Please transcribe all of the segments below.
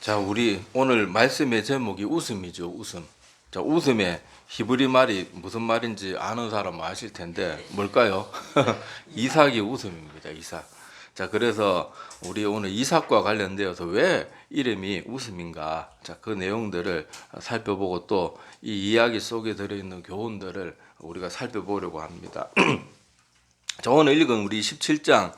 자, 우리 오늘 말씀의 제목이 웃음이죠, 웃음. 자, 웃음의 히브리 말이 무슨 말인지 아는 사람은 아실 텐데, 뭘까요? 이삭이 웃음입니다, 이삭. 자, 그래서 우리 오늘 이삭과 관련되어서 왜 이름이 웃음인가? 자, 그 내용들을 살펴보고 또 이 이야기 속에 들어있는 교훈들을 우리가 살펴보려고 합니다. 자, 오늘 읽은 우리 17장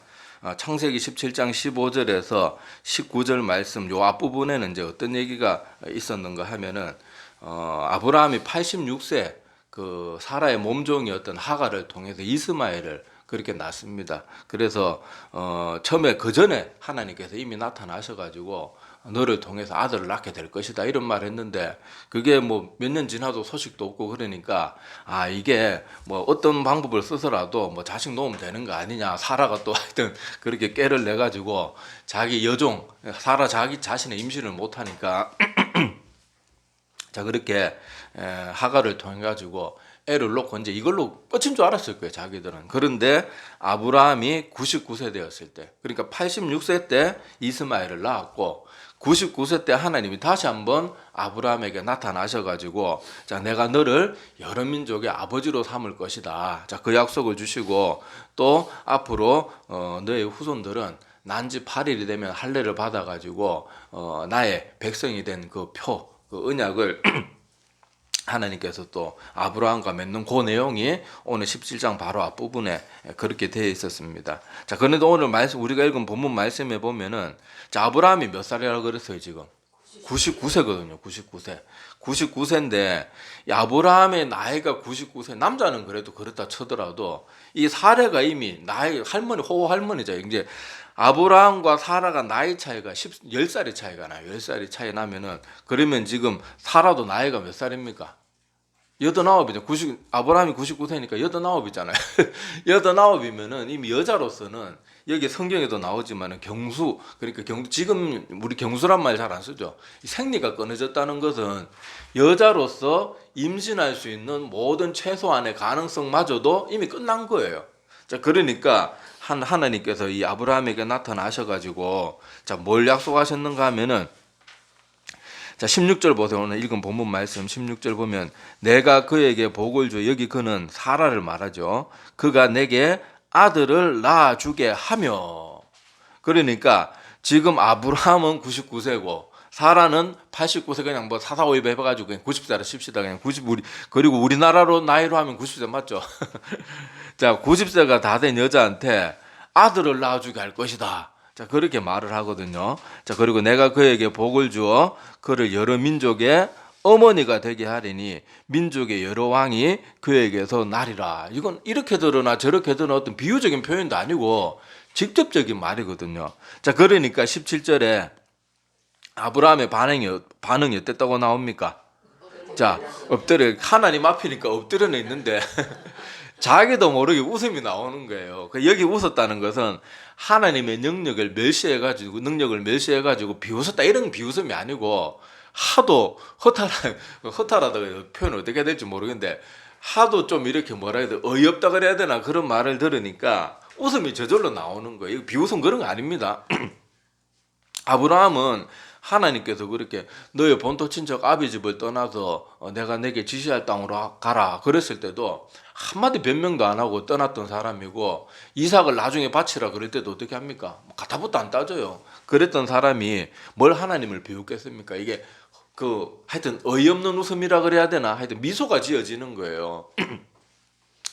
창세기 17장 15절에서 19절 말씀 요 앞부분에는 이제 어떤 얘기가 있었는가 하면은 아브라함이 86세 그 사라의 몸종이었던 하갈을 통해서 이스마엘을 그렇게 낳습니다. 그래서 처음에 그 전에 하나님께서 이미 나타나셔가지고 너를 통해서 아들을 낳게 될 것이다 이런 말을 했는데 그게 뭐 몇 년 지나도 소식도 없고 그러니까 이게 뭐 어떤 방법을 써서라도 뭐 자식 놓으면 되는 거 아니냐. 사라가 또 하여튼 그렇게 깨를 내 가지고 자기 여종 사라 자기 자신의 임신을 못 하니까 자 그렇게 하갈을 통해 가지고 애를 놓고 이제 이걸로 끝인 줄 알았을 거예요, 자기들은. 그런데 아브라함이 99세 되었을 때, 그러니까 86세 때 이스마엘을 낳았고 99세 때 하나님이 다시 한번 아브라함에게 나타나셔가지고 자 내가 너를 여러 민족의 아버지로 삼을 것이다. 자 그 약속을 주시고 또 앞으로 너의 후손들은 난지 8일이 되면 할례를 받아가지고 나의 백성이 된 그 그 언약을 하나님께서 또 아브라함과 맺는 그 내용이 오늘 17장 바로 앞부분에 그렇게 되어 있었습니다. 자, 그런데 오늘 말씀 우리가 읽은 본문 말씀에 보면은 자, 아브라함이 몇 살이라고 그랬어요, 지금? 99세거든요. 99세. 99세인데 아브라함의 나이가 99세. 남자는 그래도 그렇다 쳐더라도 이 사례가 이미 나이 할머니 호호 할머니죠. 이제 아브라함과 사라가 나이 차이가 10살의 차이가 나요. 10살이 차이 나면은 그러면 지금 사라도 나이가 몇 살입니까? 89이죠. 아브라함이 99세니까 89이잖아요. 89이면은 이미 여자로서는 여기 성경에도 나오지만은 경수, 그러니까 지금 우리 경수란 말 잘 안 쓰죠. 생리가 끊어졌다는 것은 여자로서 임신할 수 있는 모든 최소한의 가능성마저도 이미 끝난 거예요. 자, 그러니까 하나님께서 이 아브라함에게 나타나셔가지고 자, 뭘 약속하셨는가 하면은 자, 16절 보세요. 오늘 읽은 본문 말씀 16절 보면 내가 그에게 복을 줘. 여기 그는 사라를 말하죠. 그가 내게 아들을 낳아주게 하며. 그러니까 지금 아브라함은 99세고 사라는 89세 그냥 뭐 사사오입 해가지고 그냥 90세라 칩시다. 그냥 90 그리고 우리나라로 나이로 하면 90세 맞죠? 자, 90세가 다 된 여자한테 아들을 낳아주게 할 것이다. 자, 그렇게 말을 하거든요. 자, 그리고 내가 그에게 복을 주어 그를 여러 민족의 어머니가 되게 하리니 민족의 여러 왕이 그에게서 나리라. 이건 이렇게 들으나 저렇게 들으나 어떤 비유적인 표현도 아니고 직접적인 말이거든요. 자, 그러니까 17절에 아브라함의 반응이 어땠다고 나옵니까? 자, 엎드려 하나님 앞이니까 엎드려는 있는데 자기도 모르게 웃음이 나오는 거예요. 여기 웃었다는 것은 하나님의 능력을 멸시해가지고 비웃었다 이런 비웃음이 아니고 하도 허탈하다 표현 어떻게 될지 모르겠는데 하도 좀 이렇게 뭐라 해야 돼 어이없다 그래야 되나 그런 말을 들으니까 웃음이 저절로 나오는 거예요. 이거 비웃음 그런 거 아닙니다. 아브라함은 하나님께서 그렇게 너의 본토 친척 아비 집을 떠나서 내가 내게 지시할 땅으로 가라 그랬을 때도 한마디 변명도 안 하고 떠났던 사람이고 이삭을 나중에 바치라 그럴 때도 어떻게 합니까? 가타부터 안 따져요. 그랬던 사람이 뭘 하나님을 비웃겠습니까? 이게 하여튼 어이없는 웃음이라 그래야 되나 하여튼 미소가 지어지는 거예요.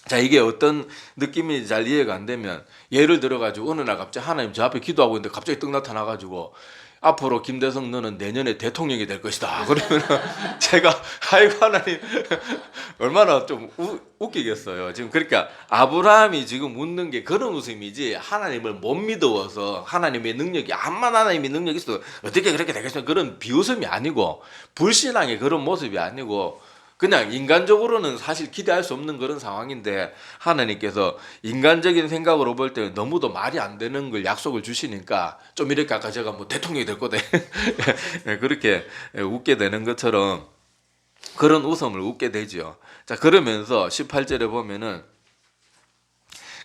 자, 이게 어떤 느낌인지 잘 이해가 안 되면 예를 들어가지고 어느 날 갑자기 하나님 저 앞에 기도하고 있는데 갑자기 떡 나타나가지고 앞으로 김대성 너는 내년에 대통령이 될 것이다. 그러면 제가 아이고 하나님 얼마나 좀 웃기겠어요. 지금 그러니까 아브라함이 지금 웃는 게 그런 웃음이지 하나님을 못 믿어서 하나님의 능력이 암만 하나님의 능력이 있어도 어떻게 그렇게 되겠어요. 그런 비웃음이 아니고 불신앙의 그런 모습이 아니고 그냥 인간적으로는 사실 기대할 수 없는 그런 상황인데 하나님께서 인간적인 생각으로 볼 때 너무도 말이 안 되는 걸 약속을 주시니까 좀 이렇게 아까 제가 뭐 대통령이 될 거다 그렇게 웃게 되는 것처럼 그런 웃음을 웃게 되죠. 자, 그러면서 18절에 보면은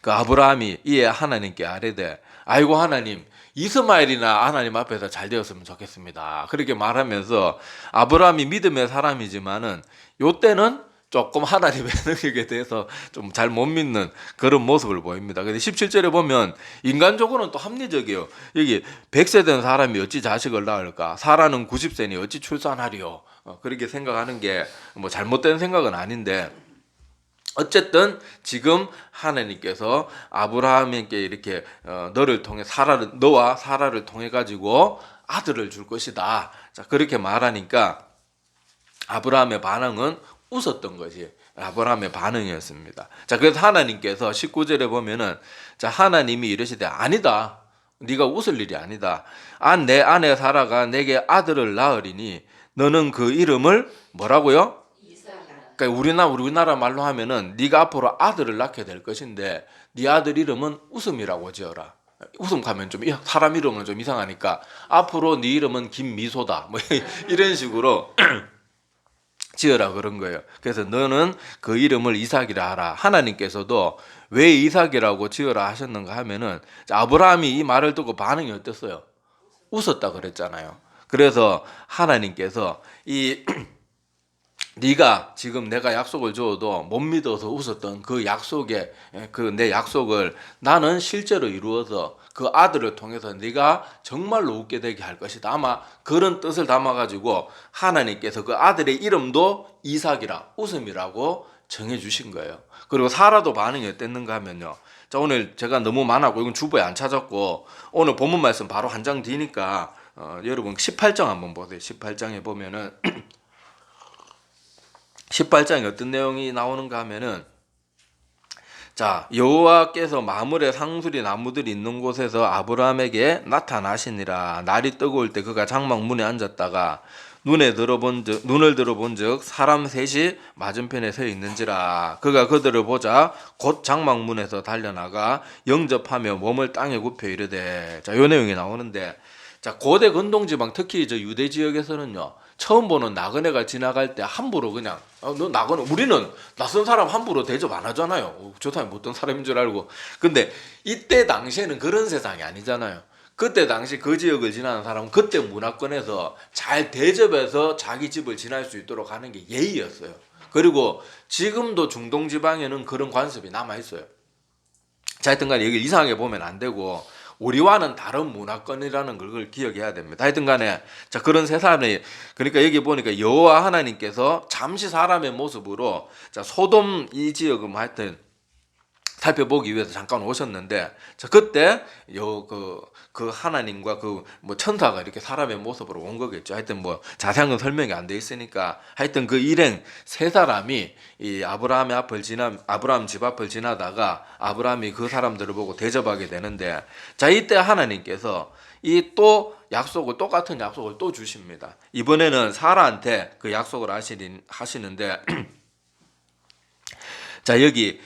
그 아브라함이 이에 하나님께 아뢰되 아이고 하나님 이스마엘이나 하나님 앞에서 잘 되었으면 좋겠습니다. 그렇게 말하면서 아브라함이 믿음의 사람이지만은 요때는 조금 하나님의 능력에 대해서 좀 잘 못 믿는 그런 모습을 보입니다. 근데 17절에 보면 인간적으로는 또 합리적이에요. 여기 100세 된 사람이 어찌 자식을 낳을까? 사라는 90세니 어찌 출산하리요? 그렇게 생각하는 게 뭐 잘못된 생각은 아닌데 어쨌든 지금 하나님께서 아브라함에게 이렇게 너를 통해 너와 사라를 통해 가지고 아들을 줄 것이다. 자, 그렇게 말하니까 아브라함의 반응은 웃었던 것이 아브라함의 반응이었습니다. 자, 그래서 하나님께서 19절에 보면은 자, 하나님이 이르시되 아니다. 네가 웃을 일이 아니다. 내 아내 사라가 내게 아들을 낳으리니 너는 그 이름을 뭐라고요? 그러니까 우리나라 말로 하면은 네가 앞으로 아들을 낳게 될 것인데 네 아들 이름은 웃음이라고 지어라. 웃음 가면 좀 사람 이름은 좀 이상하니까 앞으로 네 이름은 김미소다. 뭐 이런 식으로 지어라 그런 거예요. 그래서 너는 그 이름을 이삭이라 하라. 하나님께서도 왜 이삭이라고 지어라 하셨는가 하면은 아브라함이 이 말을 듣고 반응이 어땠어요? 웃었다 그랬잖아요. 그래서 하나님께서 네가 지금 내가 약속을 줘도 못 믿어서 웃었던 그 약속에 그 내 약속을 나는 실제로 이루어서 그 아들을 통해서 네가 정말로 웃게 되게 할 것이다. 아마 그런 뜻을 담아가지고 하나님께서 그 아들의 이름도 이삭이라 웃음이라고 정해주신 거예요. 그리고 사라도 반응이 어땠는가 하면요. 자, 오늘 제가 너무 많았고 이건 주보에 안 찾았고 오늘 본문 말씀 바로 한 장 뒤니까 여러분 18장 한번 보세요. 18장에 보면은 18장에 어떤 내용이 나오는가 하면은 자, 여호와께서 마물의 상수리 나무들이 있는 곳에서 아브라함에게 나타나시니라. 날이 뜨거울 때 그가 장막 문에 앉았다가 눈을 들어본즉 사람 셋이 맞은편에 서 있는지라. 그가 그들을 보자 곧 장막 문에서 달려나가 영접하며 몸을 땅에 굽혀 이르되. 자, 요 내용이 나오는데 자, 고대 근동지방 특히 저 유대 지역에서는요. 처음 보는 나그네가 지나갈 때 함부로 그냥 너 나그네 우리는 낯선 사람 함부로 대접 안 하잖아요. 저 사람이 어떤 사람인 줄 알고. 근데 이때 당시에는 그런 세상이 아니잖아요. 그때 당시 그 지역을 지나는 사람은 그때 문화권에서 잘 대접해서 자기 집을 지날 수 있도록 하는 게 예의였어요. 그리고 지금도 중동 지방에는 그런 관습이 남아 있어요. 자, 하여튼간에 여기 이상하게 보면 안 되고 우리와는 다른 문화권이라는 걸 기억해야 됩니다. 하여튼 간에 자, 그런 세 사람이 그러니까 여기 보니까 여호와 하나님께서 잠시 사람의 모습으로 자, 소돔 이 지역은 뭐 하여튼 살펴보기 위해서 잠깐 오셨는데 자, 그때 그 하나님과 그 뭐 천사가 이렇게 사람의 모습으로 온 거겠죠. 하여튼 뭐 자세한 건 설명이 안 돼 있으니까 하여튼 그 일행 세 사람이 이 아브라함 집 앞을 지나다가 아브라함이 그 사람들을 보고 대접하게 되는데 자, 이때 하나님께서 이 또 똑같은 약속을 또 주십니다. 이번에는 사라한테 그 약속을 하시는데 자, 여기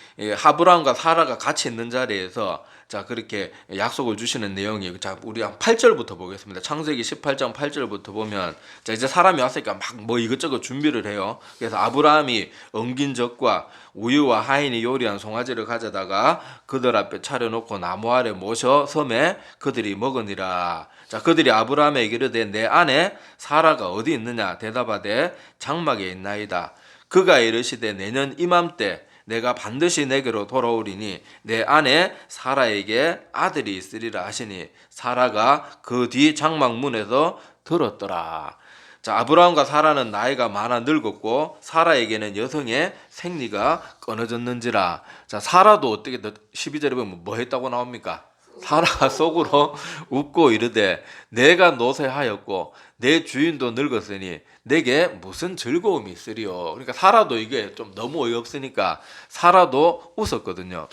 아브라함과 사라가 같이 있는 자리에서 자, 그렇게 약속을 주시는 내용이 자, 우리 한 8절부터 보겠습니다. 창세기 18장 8절부터 보면 자, 이제 사람이 왔으니까 막 뭐 이것저것 준비를 해요. 그래서 아브라함이 엉긴 젖과 우유와 하인이 요리한 송아지를 가져다가 그들 앞에 차려놓고 나무 아래 모셔 섬에 그들이 먹으니라. 자, 그들이 아브라함에게 이르되 내 아내 사라가 어디 있느냐 대답하되 장막에 있나이다. 그가 이르시되 내년 이맘때 내가 반드시 내게로 돌아오리니 내 아내 사라에게 아들이 있으리라 하시니 사라가 그 뒤 장막 문에서 들었더라. 자, 아브라함과 사라는 나이가 많아 늙었고 사라에게는 여성의 생리가 끊어졌는지라. 자, 사라도 어떻게 12절에 보면 뭐 했다고 나옵니까? 사라가 속으로 웃고 이르되 내가 노쇠하였고 내 주인도 늙었으니 내게 무슨 즐거움이 있으리요. 그러니까 사라도 이게 좀 너무 어이없으니까 사라도 웃었거든요.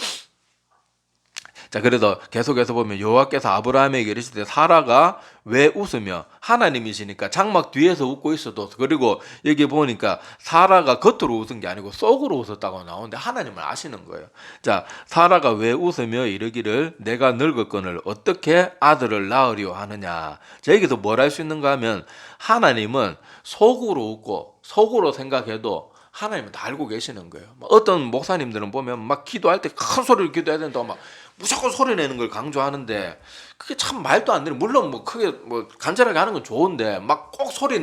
자, 그래서 계속해서 보면 여호와께서 아브라함에게 이르시되 사라가 왜 웃으며 하나님이시니까 장막 뒤에서 웃고 있어도 그리고 여기 보니까 사라가 겉으로 웃은 게 아니고 속으로 웃었다고 나오는데 하나님을 아시는 거예요. 자, 사라가 왜 웃으며 이르기를 내가 늙었거늘 어떻게 아들을 낳으려 하느냐. 자, 여기서 뭘 할 수 있는가 하면 하나님은 속으로 웃고 속으로 생각해도 하나님은 다 알고 계시는 거예요. 어떤 목사님들은 보면 막 기도할 때 큰 소리로 기도해야 된다고 막 무조건 소리 내는 걸 강조하는데 그게 참 말도 안 되는, 물론 뭐 크게 뭐 간절하게 하는 건 좋은데 막 꼭 소리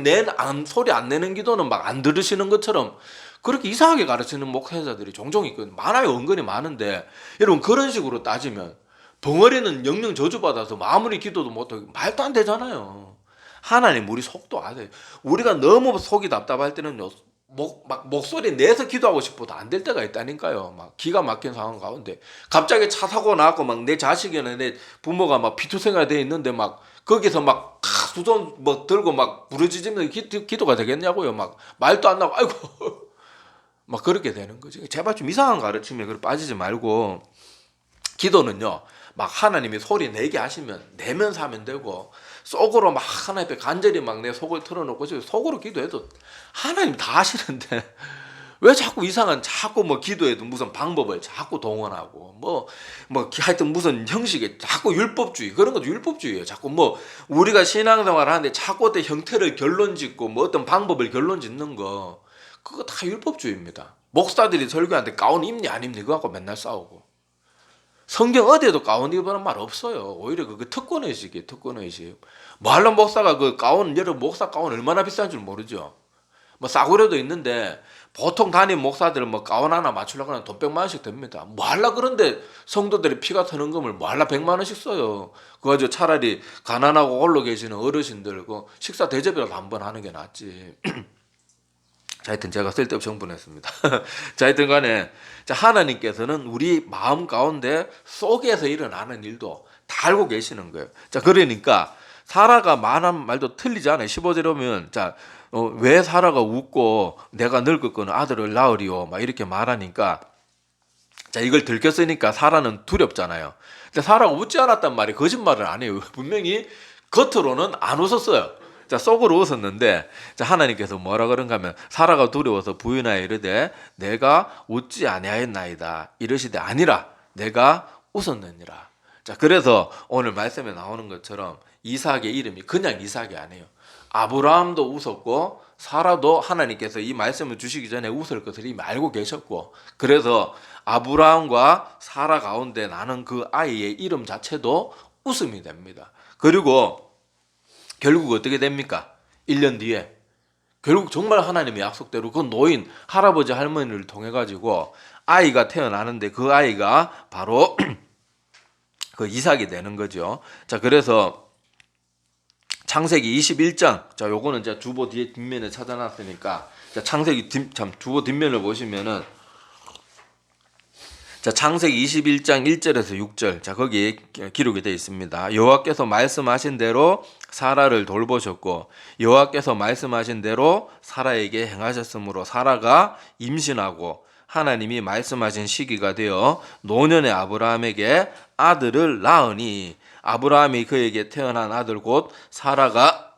안 내는 기도는 막 안 들으시는 것처럼 그렇게 이상하게 가르치는 목회자들이 종종 있거든요. 많아요. 은근히 많은데 여러분 그런 식으로 따지면 덩어리는 영영 저주받아서 아무리 기도도 못하고 말도 안 되잖아요. 하나님 우리 속도 아세요. 우리가 너무 속이 답답할 때는요, 막 목소리 내서 기도하고 싶어도 안 될 때가 있다니까요. 막 기가 막힌 상황 가운데 갑자기 차 사고 나고 막 내 자식이나 내 부모가 막 피투성이가 돼 있는데 막 거기서 막 두 손 뭐 들고 막 부르짖으면서 기도가 되겠냐고요. 막 말도 안 나고 아이고 막 그렇게 되는 거지. 제발 좀 이상한 가르침에 그래 빠지지 말고, 기도는요 막 하나님이 소리 내게 하시면 내면서 하면 되고, 속으로 막 하나님 앞에 간절히 막 내 속을 털어놓고 속으로 기도해도 하나님 다 하시는데 왜 자꾸 자꾸 뭐 기도해도 무슨 방법을 자꾸 동원하고 뭐 하여튼 무슨 형식에 자꾸 율법주의, 그런 것도 율법주의예요. 자꾸 뭐 우리가 신앙생활 하는데 자꾸 어떤 형태를 결론 짓고 뭐 어떤 방법을 결론 짓는 거, 그거 다 율법주의입니다. 목사들이 설교하는데 가운 입니 안 입니 그거 갖고 맨날 싸우고, 성경 어디에도 가운 입으라는 말 없어요. 오히려 그게 특권의식이에요. 특권의식. 말론 목사가 그 가운, 여러분 목사 가운 얼마나 비싼 줄 모르죠. 뭐 싸구려도 있는데 보통 담임 목사들은 뭐 가운 하나 맞추려고 하면 돈 100만 원씩 됩니다. 뭐 할라 그런데 성도들이 피가 트는 금을 뭐 할라 100만 원씩 써요. 그거 가지고 차라리 가난하고 홀로 계시는 어르신들 그 식사 대접이라도 한번 하는 게 낫지. 자, 하여튼 제가 쓸데없이 흥분했습니다. 자, 하여튼 간에 하나님께서는 우리 마음 가운데 속에서 일어나는 일도 다 알고 계시는 거예요. 자, 그러니까 사라가 말한 말도 틀리지 않아요. 15절에 보면 왜 사라가 웃고 내가 늙었거늘 아들을 낳으리요 막 이렇게 말하니까, 자, 이걸 들켰으니까 사라는 두렵잖아요. 근데 사라가 웃지 않았단 말이 거짓말을 안 해요. 분명히 겉으로는 안 웃었어요. 자, 속으로 웃었는데, 자, 하나님께서 뭐라 그런가 하면 사라가 두려워서 부인하여 이르되 내가 웃지 아니하였나이다 이러시되 아니라 내가 웃었느니라. 자, 그래서 오늘 말씀에 나오는 것처럼 이삭의 이름이 그냥 이삭이 아니에요. 아브라함도 웃었고 사라도 하나님께서 이 말씀을 주시기 전에 웃을 것을 이미 알고 계셨고, 그래서 아브라함과 사라 가운데 나는 그 아이의 이름 자체도 웃음이 됩니다. 그리고 결국 어떻게 됩니까? 1년 뒤에 결국 정말 하나님의 약속대로 그 노인 할아버지 할머니를 통해 가지고 아이가 태어나는데 그 아이가 바로 그 이삭이 되는 거죠. 자, 그래서 창세기 21장, 자, 요거는 제가 주보 뒤에 뒷면에 찾아놨으니까, 자, 주보 뒷면을 보시면은, 자, 창세기 21장 1절에서 6절, 자, 거기에 기록이 되어 있습니다. 여호와께서 말씀하신 대로 사라를 돌보셨고 여호와께서 말씀하신 대로 사라에게 행하셨으므로 사라가 임신하고 하나님이 말씀하신 시기가 되어 노년의 아브라함에게 아들을 낳으니 아브라함이 그에게 태어난 아들 곧 사라가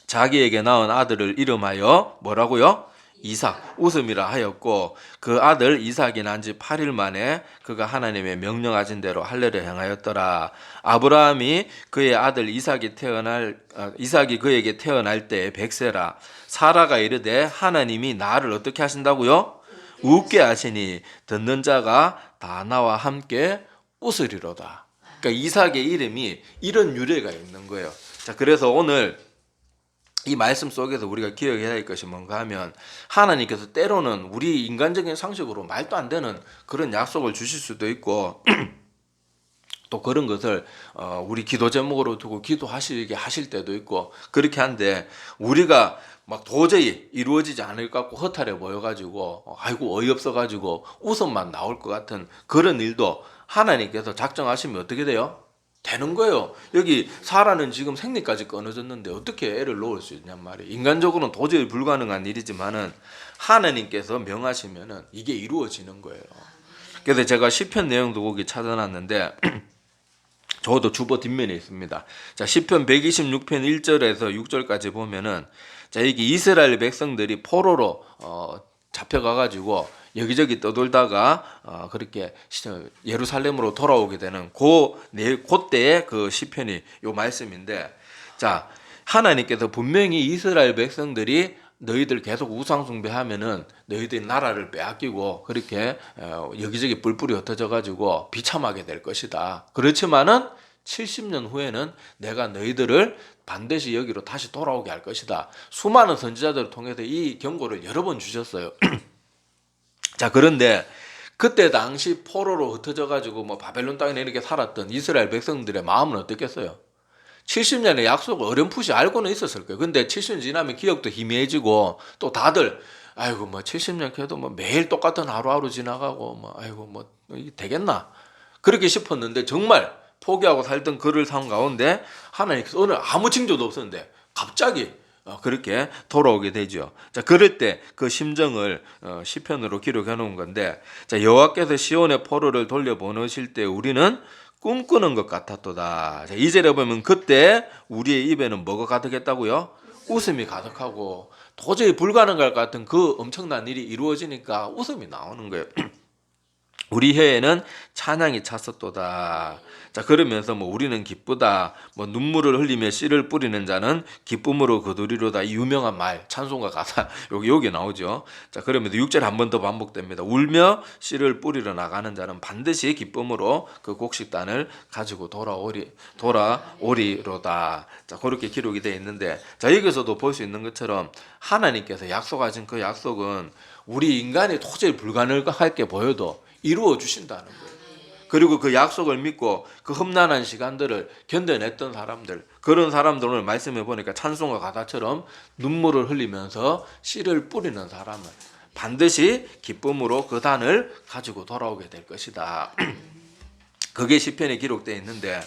자기에게 낳은 아들을 이름하여 뭐라고요? 이삭, 웃음이라 하였고 그 아들 이삭이 난 지 8일 만에 그가 하나님의 명령하신 대로 할례를 행하였더라. 아브라함이 그의 아들 이삭이 그에게 태어날 때 100세라. 사라가 이르되 하나님이 나를 어떻게 하신다고요? 웃게 하시니 듣는 자가 다 나와 함께 웃으리로다. 그러니까 이삭의 이름이 이런 유래가 있는 거예요. 자, 그래서 오늘 이 말씀 속에서 우리가 기억해야 할 것이 뭔가 하면 하나님께서 때로는 우리 인간적인 상식으로 말도 안 되는 그런 약속을 주실 수도 있고 또 그런 것을 우리 기도 제목으로 두고 기도하시게 하실 때도 있고 그렇게 한데 우리가 막 도저히 이루어지지 않을 것 같고 허탈해 보여가지고 아이고 어이없어가지고 웃음만 나올 것 같은 그런 일도 하나님께서 작정하시면 어떻게 돼요? 되는 거예요. 여기 사라는 지금 생리까지 끊어졌는데 어떻게 애를 놓을 수 있냔 말이에요. 인간적으로는 도저히 불가능한 일이지만은 하나님께서 명하시면은 이게 이루어지는 거예요. 그래서 제가 시편 내용도 거기 찾아놨는데 저도 주보 뒷면에 있습니다. 자, 시편 126편 1절에서 6절까지 보면은 자, 여기 이스라엘 백성들이 포로로 잡혀가가지고 여기저기 떠돌다가 그렇게 예루살렘으로 돌아오게 되는 그때의 그 시편이 요 말씀인데, 자, 하나님께서 분명히 이스라엘 백성들이 너희들 계속 우상 숭배하면은 너희들이 나라를 빼앗기고 그렇게 여기저기 뿔뿔이 흩어져 가지고 비참하게 될 것이다. 그렇지만은 70년 후에는 내가 너희들을 반드시 여기로 다시 돌아오게 할 것이다. 수많은 선지자들을 통해서 이 경고를 여러 번 주셨어요. 자, 그런데 그때 당시 포로로 흩어져 가지고 뭐 바벨론 땅에 이렇게 살았던 이스라엘 백성들의 마음은 어떻겠어요? 70년의 약속을 어렴풋이 알고는 있었을 거예요. 근데 70년 지나면 기억도 희미해지고 또 다들 아이고 뭐 70년 걔도 뭐 매일 똑같은 하루하루 지나가고 뭐 아이고 뭐 이게 되겠나? 그렇게 싶었는데 정말 포기하고 살던 그를 산 가운데 하나님께서 오늘 아무 징조도 없었는데 갑자기 그렇게 돌아오게 되죠. 자, 그럴 때 그 심정을 시편으로 기록해 놓은 건데, 자, 여호와께서 시온의 포로를 돌려보내실 때 우리는 꿈꾸는 것 같았도다. 자, 2절에 보면 그때 우리의 입에는 뭐가 가득했다고요? 웃음이 가득하고 도저히 불가능할 것 같은 그 엄청난 일이 이루어지니까 웃음이 나오는 거예요. 우리 혀에는 찬양이 찼었도다. 자, 그러면서 뭐 우리는 기쁘다. 뭐 눈물을 흘리며 씨를 뿌리는 자는 기쁨으로 거두리로다. 이 유명한 말, 찬송가 가사 여기 나오죠. 자, 그러면서 6절 한 번 더 반복됩니다. 울며 씨를 뿌리러 나가는 자는 반드시 기쁨으로 그 곡식단을 가지고 돌아오리로다. 자, 그렇게 기록이 되어 있는데, 자, 여기서도 볼 수 있는 것처럼 하나님께서 약속하신 그 약속은 우리 인간이 도저히 불가능할 게 보여도 이루어 주신다는 거예요. 그리고 그 약속을 믿고 그 험난한 시간들을 견뎌냈던 사람들, 그런 사람들을 말씀해 보니까 찬송가 가사처럼 눈물을 흘리면서 씨를 뿌리는 사람은 반드시 기쁨으로 그 단을 가지고 돌아오게 될 것이다. 그게 시편에 기록되어 있는데,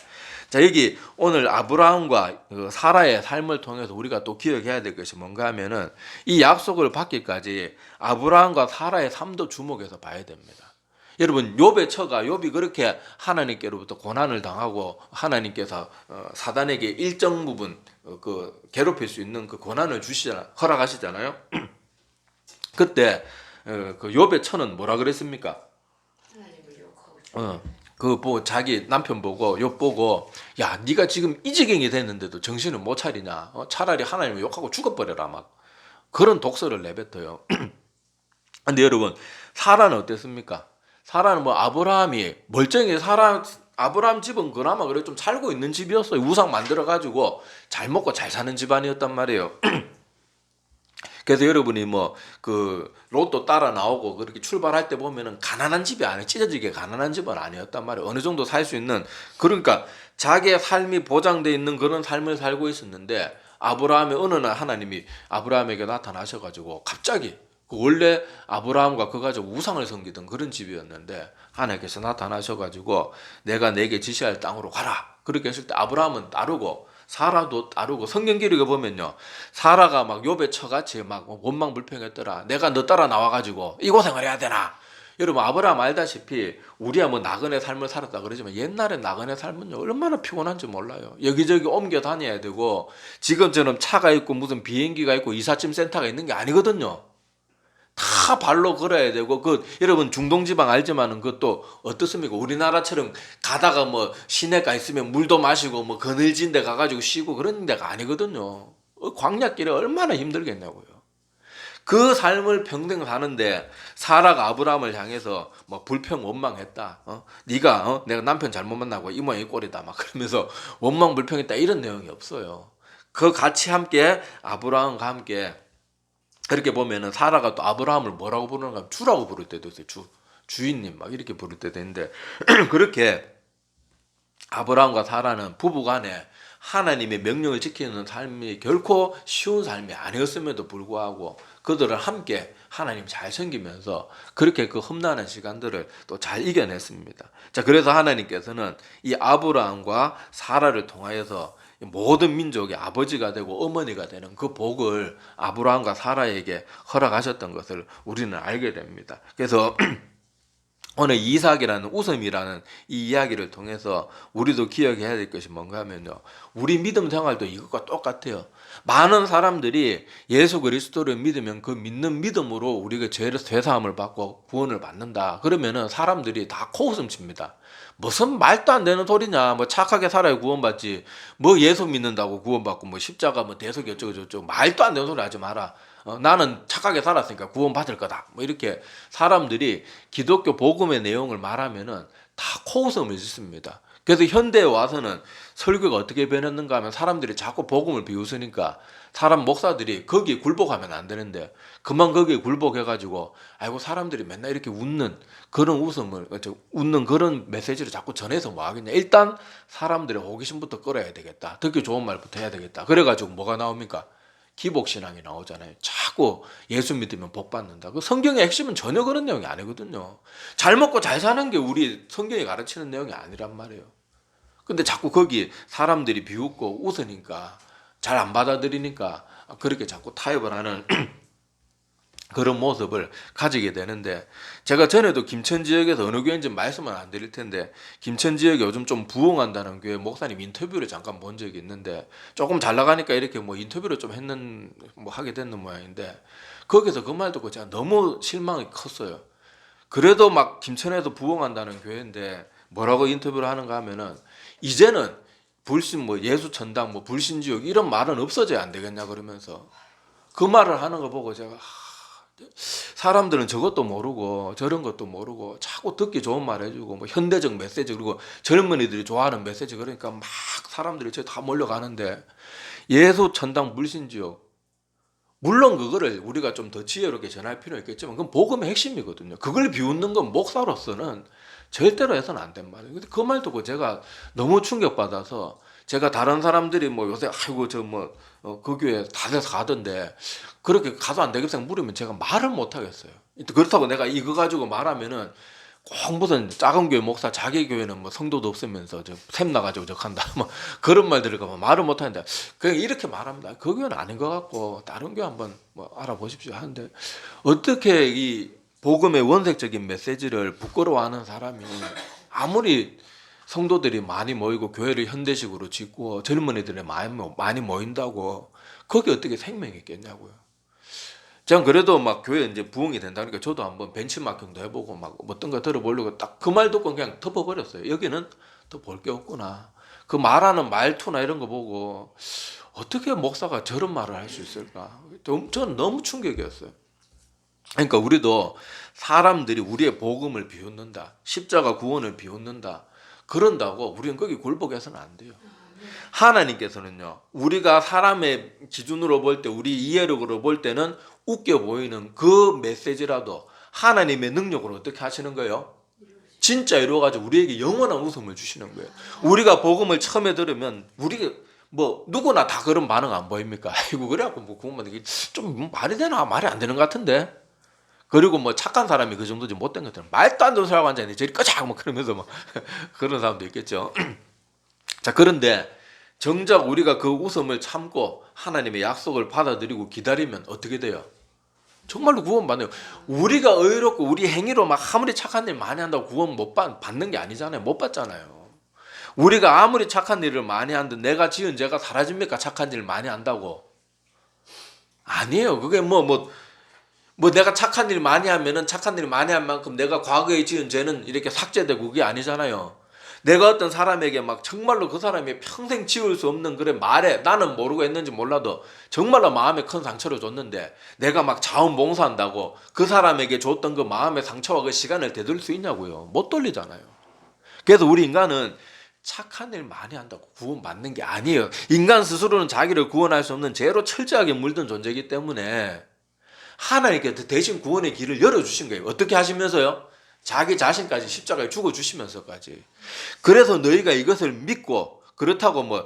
자, 여기 오늘 아브라함과 사라의 삶을 통해서 우리가 또 기억해야 될 것이 뭔가 하면은 이 약속을 받기까지 아브라함과 사라의 삶도 주목해서 봐야 됩니다. 여러분, 욥의 처가 욥이 그렇게 하나님께로부터 고난을 당하고 하나님께서 사단에게 일정 부분 그 괴롭힐 수 있는 그 고난을 허락하시잖아요. 그때 그 욥의 처는 뭐라 그랬습니까? 자기 남편 보고 욥 보고 야, 네가 지금 이 지경이 됐는데도 정신을 못 차리냐? 차라리 하나님을 욕하고 죽어버려라, 막 그런 독서를 내뱉어요. 근데 여러분, 사라는 어땠습니까? 사라는 뭐 아브라함이 멀쩡히 아브라함 집은 그나마 그래 좀 살고 있는 집이었어요. 우상 만들어 가지고 잘 먹고 잘 사는 집안이었단 말이에요. 그래서 여러분이 뭐 그 로또 따라 나오고 그렇게 출발할 때 보면은 가난한 집이 아니에요. 찢어지게 가난한 집은 아니었단 말이에요. 어느 정도 살 수 있는, 그러니까 자기의 삶이 보장돼 있는 그런 삶을 살고 있었는데, 아브라함의 어느 날 하나님이 아브라함에게 나타나셔 가지고 갑자기 원래 아브라함과 그 가족 우상을 섬기던 그런 집이었는데 하나님께서 나타나셔가지고 내가 내게 지시할 땅으로 가라. 그렇게 했을 때 아브라함은 따르고 사라도 따르고, 성경 기록에 보면요, 사라가 막 욥의 처같이 막 원망불평했더라. 내가 너 따라 나와가지고 이 고생을 해야 되나? 여러분, 아브라함 알다시피 우리야 뭐 나그네 삶을 살았다 그러지만 옛날에 나그네 삶은요 얼마나 피곤한지 몰라요. 여기저기 옮겨 다녀야 되고 지금처럼 차가 있고 무슨 비행기가 있고 이삿짐 센터가 있는 게 아니거든요. 다 발로 걸어야 되고, 여러분 중동지방 알지만은 그것도 어떻습니까? 우리나라처럼 가다가 뭐 시내가 있으면 물도 마시고 뭐 그늘진 데 가가지고 쉬고 그런 데가 아니거든요. 광야길에 얼마나 힘들겠냐고요. 그 삶을 평생 사는데 사라가 아브라함을 향해서 뭐 불평 원망했다. 네가 내가 남편 잘못 만나고 이 모양 이 꼴이다 막 그러면서 원망 불평했다, 이런 내용이 없어요. 그 같이 함께 아브라함과 함께 그렇게 보면은 사라가 또 아브라함을 뭐라고 부르는가 하면 주라고 부를 때도 있어요. 주인님 막 이렇게 부를 때도 있는데 그렇게 아브라함과 사라는 부부간에 하나님의 명령을 지키는 삶이 결코 쉬운 삶이 아니었음에도 불구하고 그들을 함께 하나님 잘 섬기면서 그렇게 그 험난한 시간들을 또 잘 이겨냈습니다. 자, 그래서 하나님께서는 이 아브라함과 사라를 통하여서 모든 민족의 아버지가 되고 어머니가 되는 그 복을 아브라함과 사라에게 허락하셨던 것을 우리는 알게 됩니다. 그래서 오늘 이삭이라는 웃음이라는 이 이야기를 통해서 우리도 기억해야 될 것이 뭔가 하면요, 우리 믿음 생활도 이것과 똑같아요. 많은 사람들이 예수 그리스도를 믿으면 그 믿는 믿음으로 우리가 죄 사함을 받고 구원을 받는다. 그러면은 사람들이 다 코웃음 칩니다. 무슨 말도 안 되는 소리냐. 뭐 착하게 살아야 구원받지. 뭐 예수 믿는다고 구원받고 뭐 십자가 뭐 대속이 어쩌고 저쩌고 말도 안 되는 소리 하지 마라. 나는 착하게 살았으니까 구원받을 거다. 뭐 이렇게 사람들이 기독교 복음의 내용을 말하면은 다 코웃음을 짓습니다. 그래서 현대에 와서는 설교가 어떻게 변했는가 하면 사람들이 자꾸 복음을 비웃으니까 사람 목사들이 거기에 굴복하면 안 되는데 그만 거기에 굴복해가지고 아이고 사람들이 맨날 이렇게 웃는 그런 웃음을 웃는 그런 메시지를 자꾸 전해서 뭐 하겠냐. 일단 사람들의 호기심부터 끌어야 되겠다. 듣기 좋은 말부터 해야 되겠다. 그래가지고 뭐가 나옵니까? 기복신앙이 나오잖아요. 자꾸 예수 믿으면 복 받는다. 그 성경의 핵심은 전혀 그런 내용이 아니거든요. 잘 먹고 잘 사는 게 우리 성경이 가르치는 내용이 아니란 말이에요. 근데 자꾸 거기 사람들이 비웃고 웃으니까 잘 안 받아들이니까 그렇게 자꾸 타협을 하는 그런 모습을 가지게 되는데 제가 전에도 김천 지역에서 어느 교회인지 말씀은 안 드릴 텐데 김천 지역에 요즘 좀 부흥한다는 교회 목사님 인터뷰를 잠깐 본 적이 있는데 조금 잘 나가니까 이렇게 뭐 인터뷰를 좀 하게 됐는 모양인데 거기서 그 말 듣고 제가 너무 실망이 컸어요. 그래도 막 김천에서 부흥한다는 교회인데 뭐라고 인터뷰를 하는가 하면은 이제는 불신 뭐 예수 천당 뭐 불신지옥 이런 말은 없어져야 안 되겠냐 그러면서 그 말을 하는 거 보고 제가 사람들은 저것도 모르고 저런 것도 모르고 자꾸 듣기 좋은 말 해주고 뭐 현대적 메시지 그리고 젊은이들이 좋아하는 메시지 그러니까 막 사람들이 저 다 몰려가는데 예수 천당 불신지옥 물론 그거를 우리가 좀 더 지혜롭게 전할 필요는 있겠지만 그건 복음의 핵심이거든요. 그걸 비웃는 건 목사로서는 절대로 해서는 안 된 말이에요. 근데 그 말 듣고 제가 너무 충격받아서 제가 다른 사람들이 뭐 요새 아이고 저 뭐 그 교회 다 돼서 가던데 그렇게 가도 안 되겠어 물으면 제가 말을 못 하겠어요. 그렇다고 내가 이거 가지고 말하면은 꼭 무슨 작은 교회 목사 자기 교회는 뭐 성도도 없으면서 샘 나가지고 적한다 뭐 그런 말 들을까 말을 못 하는데 그냥 이렇게 말합니다. 그 교회는 아닌 것 같고 다른 교회 한번 뭐 알아보십시오 하는데 어떻게 이 복음의 원색적인 메시지를 부끄러워하는 사람이 아무리 성도들이 많이 모이고 교회를 현대식으로 짓고 젊은이들이 많이 모인다고 거기 어떻게 생명이 있겠냐고요. 전 그래도 막 교회 이제 부흥이 된다니까 저도 한번 벤치마킹도 해보고 막 어떤 거 들어보려고 딱 그 말 듣고 그냥 덮어버렸어요. 여기는 더 볼 게 없구나. 그 말하는 말투나 이런 거 보고 어떻게 목사가 저런 말을 할 수 있을까? 저는 너무 충격이었어요. 그러니까 우리도 사람들이 우리의 복음을 비웃는다. 십자가 구원을 비웃는다. 그런다고 우리는 거기 굴복해서는 안 돼요. 하나님께서는요, 우리가 사람의 기준으로 볼 때, 우리 이해력으로 볼 때는 웃겨 보이는 그 메시지라도 하나님의 능력으로 어떻게 하시는 거예요? 진짜 이루어가지고 우리에게 영원한 웃음을 주시는 거예요. 우리가 복음을 처음에 들으면 우리가 뭐 누구나 다 그런 반응 안 보입니까? 아이고 그래갖고 뭐 그것만 좀 말이 되나 말이 안 되는 것 같은데. 그리고 뭐 착한 사람이 그 정도지 못된 것들은 말도 안 되는 사람 앉아있는데 저리 꺼져 뭐 그러면서 막 그런 사람도 있겠죠. 자 그런데 정작 우리가 그 웃음을 참고 하나님의 약속을 받아들이고 기다리면 어떻게 돼요? 정말로 구원받아요. 우리가 의롭고 우리 행위로 막 아무리 착한 일 많이 한다고 구원 못 받는 게 아니잖아요. 못 받잖아요. 우리가 아무리 착한 일을 많이 한들 내가 지은 죄가 사라집니까? 착한 일을 많이 한다고. 아니에요. 그게 뭐 내가 착한 일 많이 하면은 착한 일 많이 한 만큼 내가 과거에 지은 죄는 이렇게 삭제되고 그게 아니잖아요. 내가 어떤 사람에게 막 정말로 그 사람이 평생 지울 수 없는 그런 말에 나는 모르고 했는지 몰라도 정말로 마음에 큰 상처를 줬는데 내가 막 자원봉사한다고 그 사람에게 줬던 그 마음의 상처와 그 시간을 되돌릴 수 있냐고요. 못 돌리잖아요. 그래서 우리 인간은 착한 일 많이 한다고 구원받는 게 아니에요. 인간 스스로는 자기를 구원할 수 없는 죄로 철저하게 물든 존재이기 때문에 하나님께서 대신 구원의 길을 열어주신 거예요. 어떻게 하시면서요? 자기 자신까지 십자가에 죽어주시면서까지. 그래서 너희가 이것을 믿고 그렇다고 뭐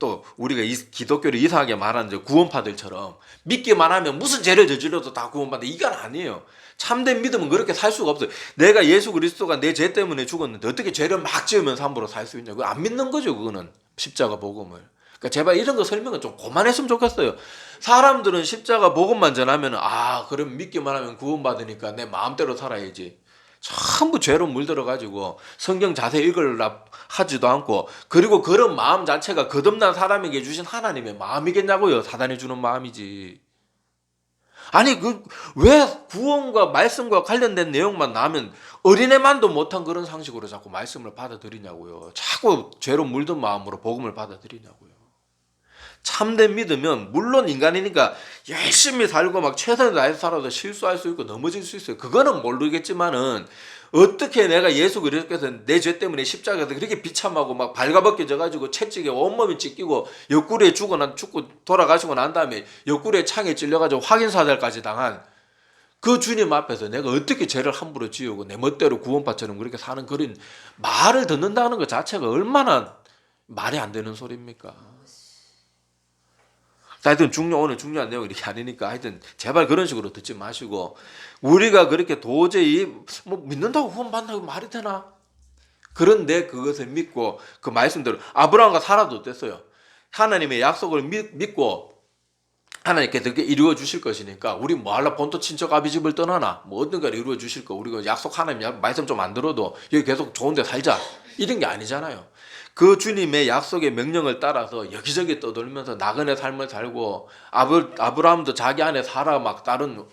또 우리가 기독교를 이상하게 말하는 구원파들처럼 믿기만 하면 무슨 죄를 저질러도 다 구원받는다. 이건 아니에요. 참된 믿음은 그렇게 살 수가 없어요. 내가 예수 그리스도가 내 죄 때문에 죽었는데 어떻게 죄를 막 지으면서 함부로 살 수 있냐고. 안 믿는 거죠. 그거는 십자가 복음을. 그러니까 제발 이런 거 설명은 좀 그만했으면 좋겠어요. 사람들은 십자가 복음만 전하면 그럼 믿기만 하면 구원받으니까 내 마음대로 살아야지. 전부 죄로 물들어가지고 성경 자세히 읽으려 하지도 않고, 그리고 그런 마음 자체가 거듭난 사람에게 주신 하나님의 마음이겠냐고요. 사단이 주는 마음이지. 아니 왜 구원과 말씀과 관련된 내용만 나오면 어린애만도 못한 그런 상식으로 자꾸 말씀을 받아들이냐고요. 자꾸 죄로 물든 마음으로 복음을 받아들이냐고요. 참된 믿으면 물론 인간이니까 열심히 살고 막 최선을 다해서 살아도 실수할 수 있고 넘어질 수 있어요. 그거는 모르겠지만은 어떻게 내가 예수 그리스도께서 내 죄 때문에 십자가에서 그렇게 비참하고 막 발가벗겨져 가지고 채찍에 온몸이 찢기고 옆구리에 죽고 돌아가시고 난 다음에 옆구리에 창에 찔려 가지고 확인 사살까지 당한 그 주님 앞에서 내가 어떻게 죄를 함부로 지우고 내 멋대로 구원파처럼 그렇게 사는 그런 말을 듣는다는 것 자체가 얼마나 말이 안 되는 소리입니까? 하여튼 오늘 중요한 내용이 이렇게 아니니까 하여튼 제발 그런 식으로 듣지 마시고, 우리가 그렇게 도저히 뭐 믿는다고 구원받는다고 말이 되나? 그런데 그것을 믿고 그 말씀대로 아브라함과 사라도 어땠어요? 하나님의 약속을 믿고 하나님께서 그렇게 이루어 주실 것이니까 우리 뭐 할라 본토 친척 아비 집을 떠나나 뭐 어딘가를 이루어 주실 거, 우리가 약속 하나님 말씀 좀 안 들어도 여기 계속 좋은 데 살자 이런 게 아니잖아요. 그 주님의 약속의 명령을 따라서 여기저기 떠돌면서 나그네 삶을 살고, 아브라함도 자기 아내 사라 막 다른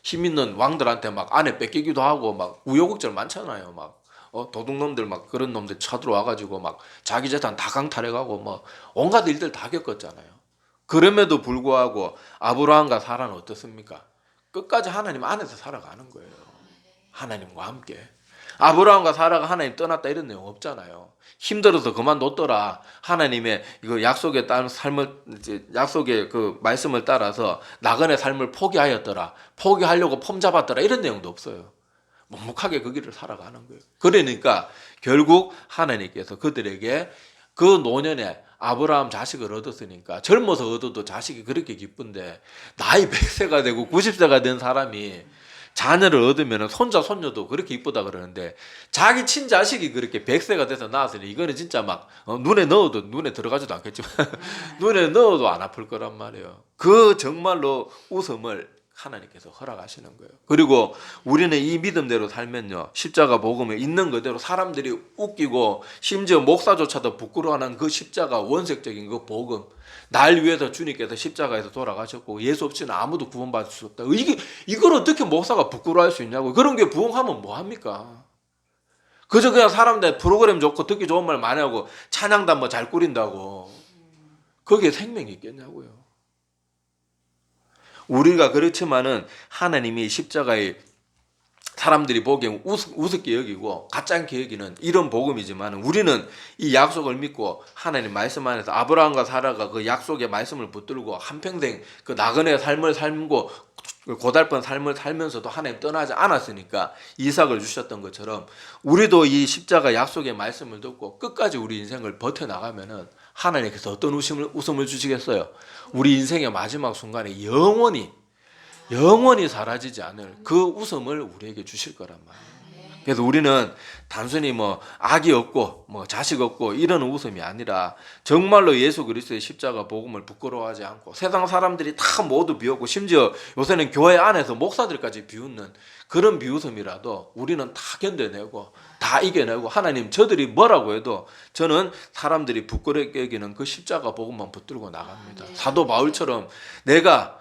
힘 있는 왕들한테 막 아내 뺏기기도 하고 막 우여곡절 많잖아요. 막 도둑놈들 막 그런 놈들 쳐들어와가지고 막 자기 재산 다 강탈해가고 뭐 온갖 일들 다 겪었잖아요. 그럼에도 불구하고 아브라함과 사라는 어떻습니까? 끝까지 하나님 안에서 살아가는 거예요. 하나님과 함께. 아브라함과 사라가 하나님 떠났다 이런 내용 없잖아요. 힘들어서 그만뒀더라. 하나님의 이거 약속에 따른 삶을, 약속의 그 말씀을 따라서 나그네 삶을 포기하였더라. 포기하려고 폼 잡았더라. 이런 내용도 없어요. 묵묵하게 그 길을 살아가는 거예요. 그러니까 결국 하나님께서 그들에게 그 노년에 아브라함 자식을 얻었으니까, 젊어서 얻어도 자식이 그렇게 기쁜데 나이 100세가 되고 90세가 된 사람이 자녀를 얻으면 손자 손녀도 그렇게 이쁘다 그러는데 자기 친자식이 그렇게 100세가 돼서 낳았으니 이거는 진짜 막 눈에 넣어도 눈에 들어가지도 않겠지만 눈에 넣어도 안 아플 거란 말이에요. 그 정말로 웃음을 하나님께서 허락하시는 거예요. 그리고 우리는 이 믿음대로 살면요, 십자가 복음에 있는 그대로 사람들이 웃기고 심지어 목사조차도 부끄러워하는 그 십자가 원색적인 그 복음, 날 위해서 주님께서 십자가에서 돌아가셨고 예수 없이는 아무도 구원받을 수 없다. 이걸 어떻게 목사가 부끄러워할 수 있냐고. 그런 게 부흥하면 뭐합니까? 그저 그냥 사람들 프로그램 좋고 듣기 좋은 말 많이 하고 찬양단 뭐 잘 꾸린다고 거기에 생명이 있겠냐고요. 우리가 그렇지만은 하나님이 십자가에 사람들이 보기에 우습게 여기고 가짜게 여기는 이런 복음이지만, 우리는 이 약속을 믿고 하나님 말씀 안에서 아브라함과 사라가 그 약속의 말씀을 붙들고 한평생 그 나그네 삶을 살고 고달픈 삶을 살면서도 하나님 떠나지 않았으니까 이삭을 주셨던 것처럼 우리도 이 십자가 약속의 말씀을 듣고 끝까지 우리 인생을 버텨나가면은 하나님께서 어떤 웃음을 주시겠어요? 우리 인생의 마지막 순간에 영원히 사라지지 않을 그 웃음을 우리에게 주실 거란 말이에요. 그래서 우리는 단순히 뭐 악이 없고 뭐 자식 없고 이런 웃음이 아니라 정말로 예수 그리스도의 십자가 복음을 부끄러워하지 않고 세상 사람들이 다 모두 비웃고 심지어 요새는 교회 안에서 목사들까지 비웃는 그런 비웃음이라도 우리는 다 견뎌내고 다 이겨내고, 하나님 저들이 뭐라고 해도 저는 사람들이 부끄럽게 여기는 그 십자가 복음만 붙들고 나갑니다. 사도 바울처럼 내가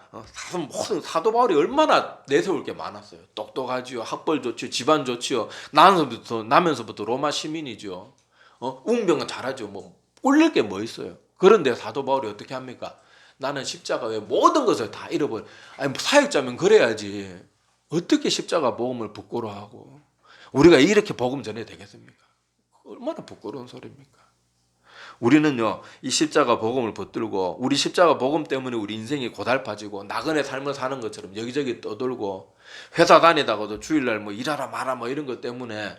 사도 바울이 얼마나 내세울 게 많았어요. 똑똑하지요, 학벌 좋지요, 집안 좋지요, 나면서부터 로마 시민이죠. 웅병은 잘하죠. 뭐 꿀릴 게 뭐 있어요. 그런데 사도 바울이 어떻게 합니까? 나는 십자가 외 모든 것을 다 잃어버려. 아니 사역자면 그래야지. 어떻게 십자가 복음을 부끄러워하고 우리가 이렇게 복음 전해야 되겠습니까? 얼마나 부끄러운 소리입니까? 우리는요, 이 십자가 복음을 붙들고 우리 십자가 복음 때문에 우리 인생이 고달파지고 나그네 삶을 사는 것처럼 여기저기 떠돌고 회사 다니다가도 주일날 뭐 일하라 마라 뭐 이런 것 때문에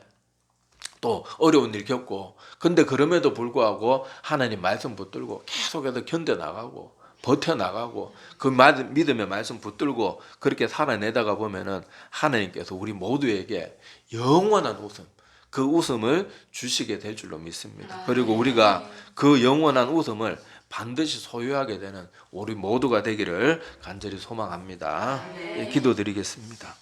또 어려운 일 겪고, 근데 그럼에도 불구하고 하나님 말씀 붙들고 계속해서 견뎌나가고 버텨나가고 그 믿음의 말씀 붙들고 그렇게 살아내다가 보면은 하나님께서 우리 모두에게 영원한 웃음, 그 웃음을 주시게 될 줄로 믿습니다. 그리고 우리가 그 영원한 웃음을 반드시 소유하게 되는 우리 모두가 되기를 간절히 소망합니다. 기도드리겠습니다.